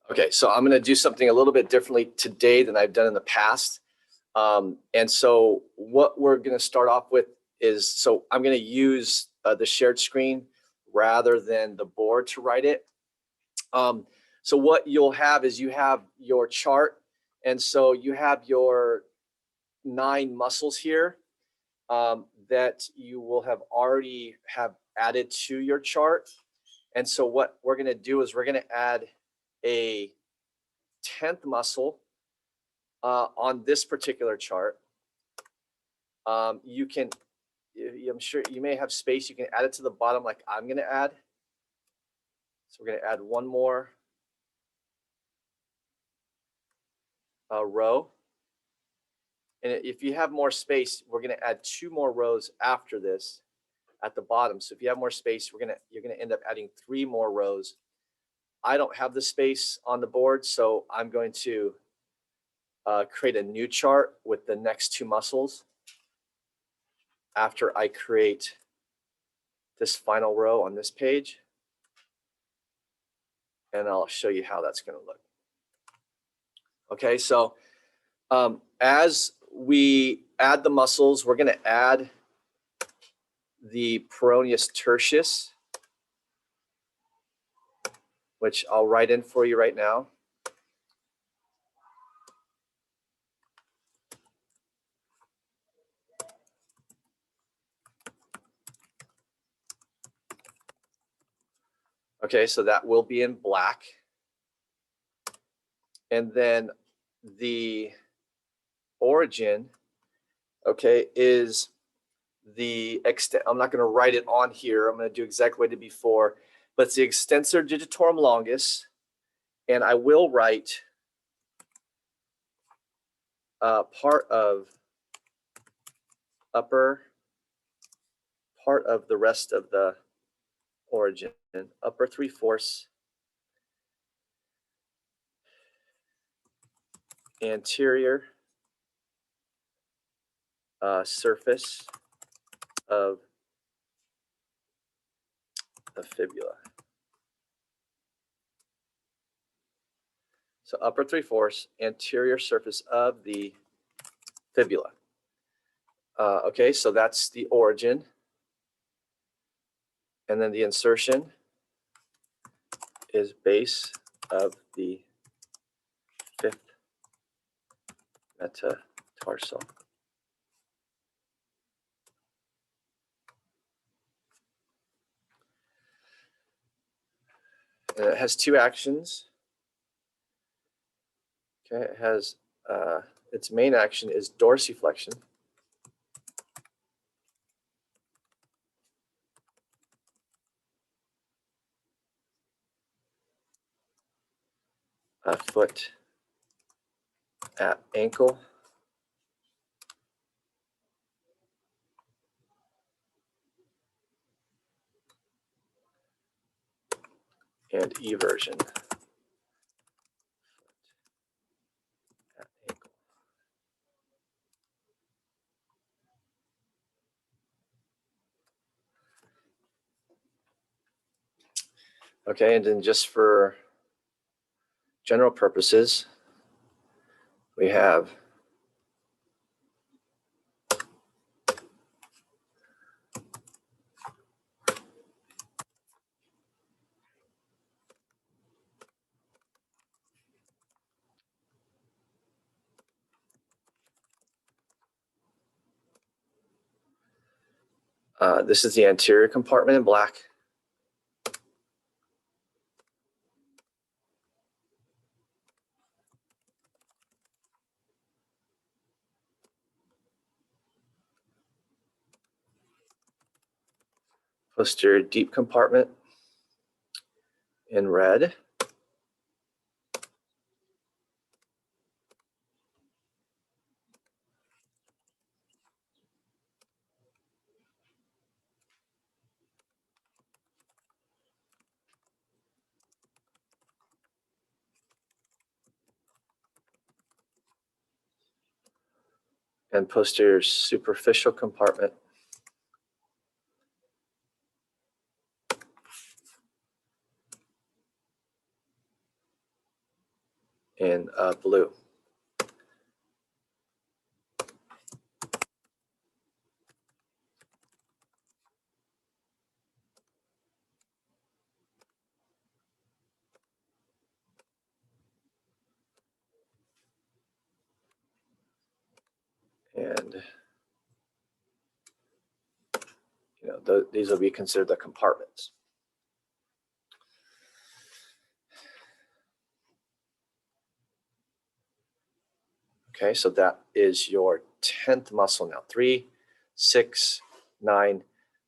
Okay, so I'm going to do something a little bit differently today than I've done in the past. And so what we're going to start off with is, so I'm going to use the shared screen rather than the board to write it. So what you'll have is you have your chart. And so you have your 9 muscles here that you will have already have added to your chart. And so what we're going to do is we're going to add a 10th muscle on this particular chart. You can, I'm sure you may have space, you can add it to the bottom like I'm going to add. So we're going to add one more row. And if you have more space, we're going to add 2 more rows after this at the bottom. So if you have more space, you're going to end up adding 3 more rows. I don't have the space on the board, so I'm going to create a new chart with the next 2 muscles after I create this final row on this page. And I'll show you how that's going to look. Okay, so as we add the muscles, we're going to add the Peroneus tertius, which I'll write in for you right now. Okay, so that will be in black. And then the origin, okay, is the extent. I'm not going to write it on here. I'm going to do exactly what I did before, but it's the extensor digitorum longus. And I will write part of upper, part of the rest of the origin, upper 3/4 anterior surface of the fibula. So upper 3/4 anterior surface of the fibula. Okay, so that's the origin. And then the insertion is base of the 5th metatarsal. And it has 2 actions. Okay, it has its main action is dorsiflexion. Foot at ankle. And eversion. At ankle. Okay, and then just for general purposes, we have this is the anterior compartment in black. Posterior deep compartment in red. And posterior superficial compartment in blue. And these will be considered the compartments. Okay, so that is your 10th muscle now. 3, 6, 9.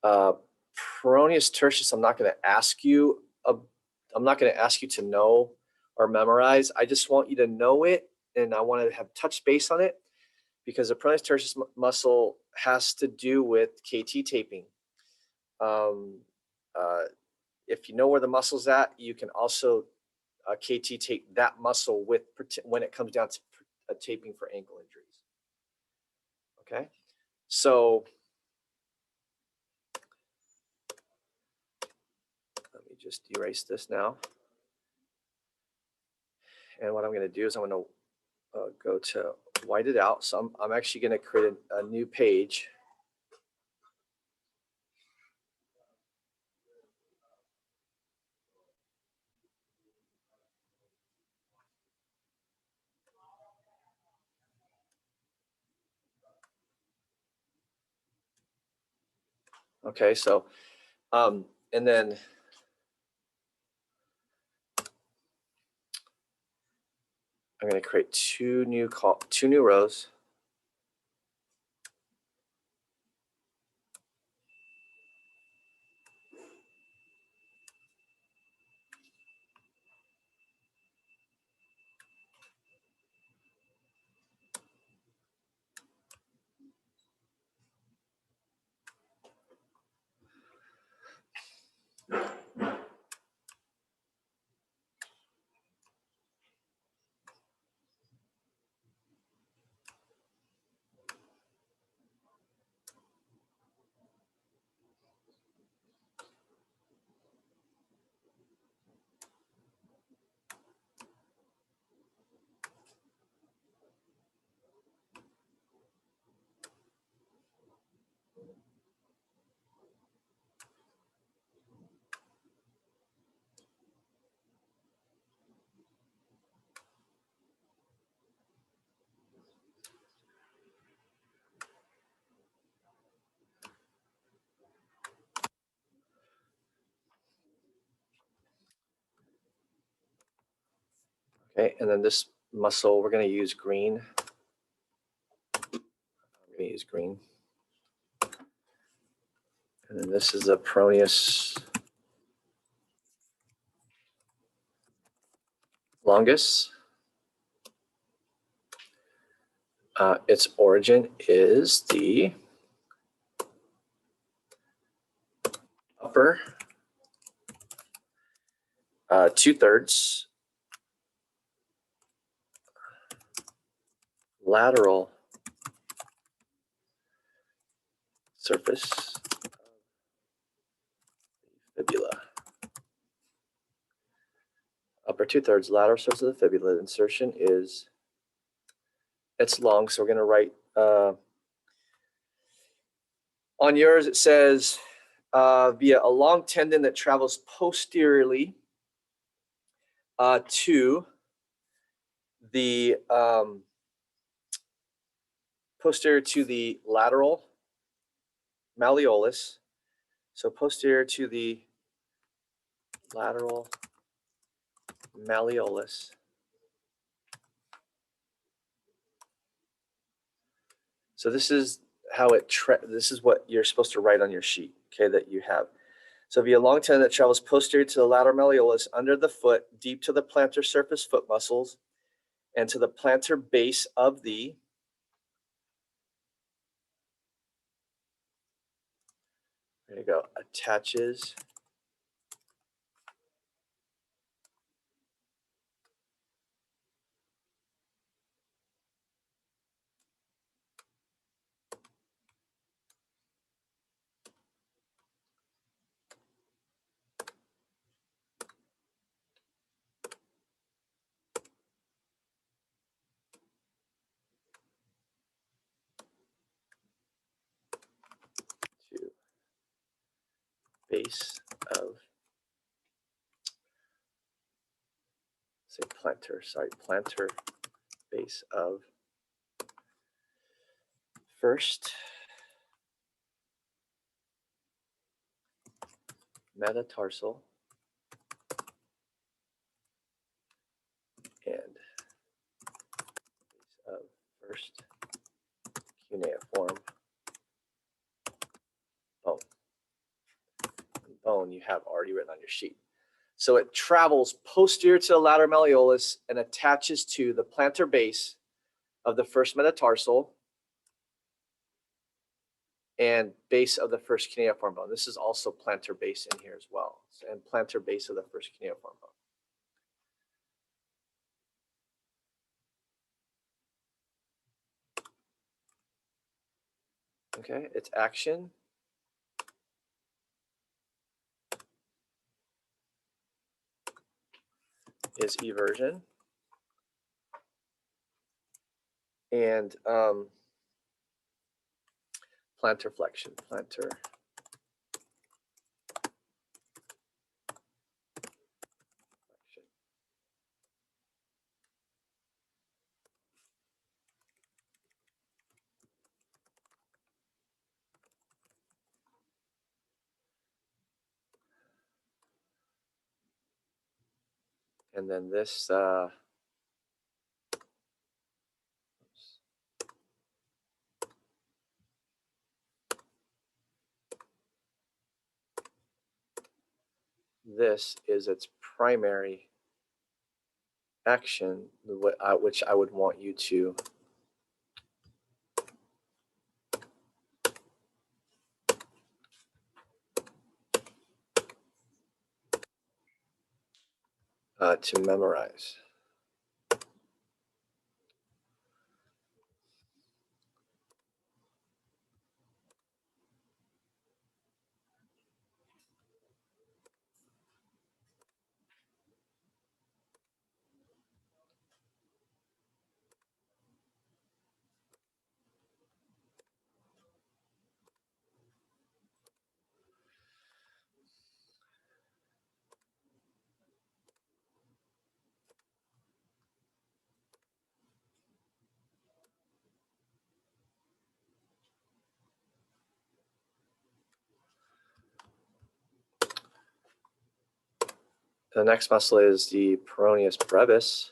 Peroneus tertius, I'm not going to ask you to know or memorize. I just want you to know it, and I want to have touch base on it, because the peroneus tertius muscle has to do with KT taping. If you know where the muscle's at, you can also KT tape that muscle with when it comes down to taping for ankle injuries. Okay, so let me just erase this now. And what I'm going to do is I'm going to go to white it out. So I'm actually going to create a new page. Okay, so and then I'm going to create two new rows. Okay, and then this muscle, we're going to use green. I'm going to use green. And then this is a peroneus longus. Its origin is the upper 2/3 lateral surface fibula. Upper 2/3 lateral surface of the fibula. The insertion is, it's long, so we're going to write on yours. It says via a long tendon that travels posteriorly to the posterior to the lateral malleolus. So posterior to the lateral malleolus. So this is how this is what you're supposed to write on your sheet, okay, that you have. So via long tendon that travels posterior to the lateral malleolus under the foot, deep to the plantar surface foot muscles, and to the plantar base of the there you go, attaches base of, say plantar base of first metatarsal and base of first cuneiform bone. And bone you have already written on your sheet. So it travels posterior to the lateral malleolus and attaches to the plantar base of the first metatarsal and base of the first cuneiform bone. This is also plantar base in here as well, and plantar base of the first cuneiform bone. Okay, its action is eversion, and plantar flexion, plantar flexion. And then this this is its primary action, which I would want you to memorize. The next muscle is the Peroneus brevis.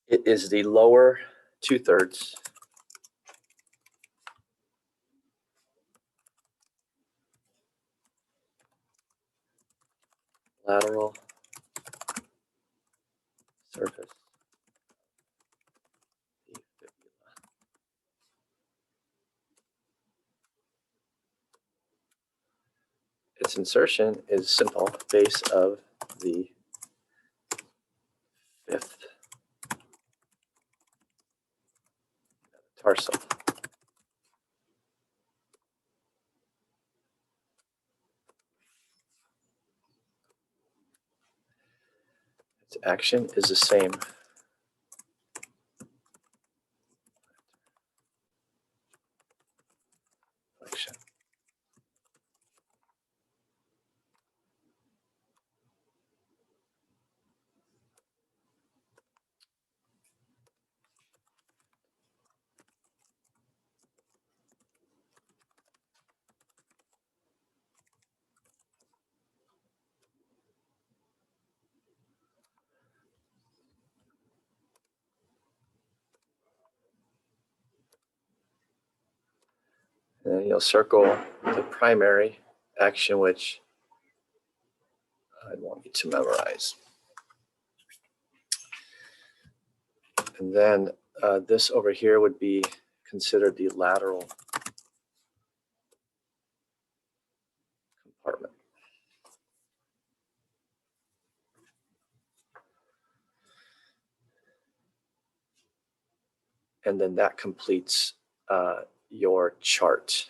It is the lower 2/3 lateral surface. Its insertion is simple, base of the fifth tarsal. Its action is the same. Flexion. And then you'll circle the primary action, which I want you to memorize. And then this over here would be considered the lateral compartment. And then that completes your chart.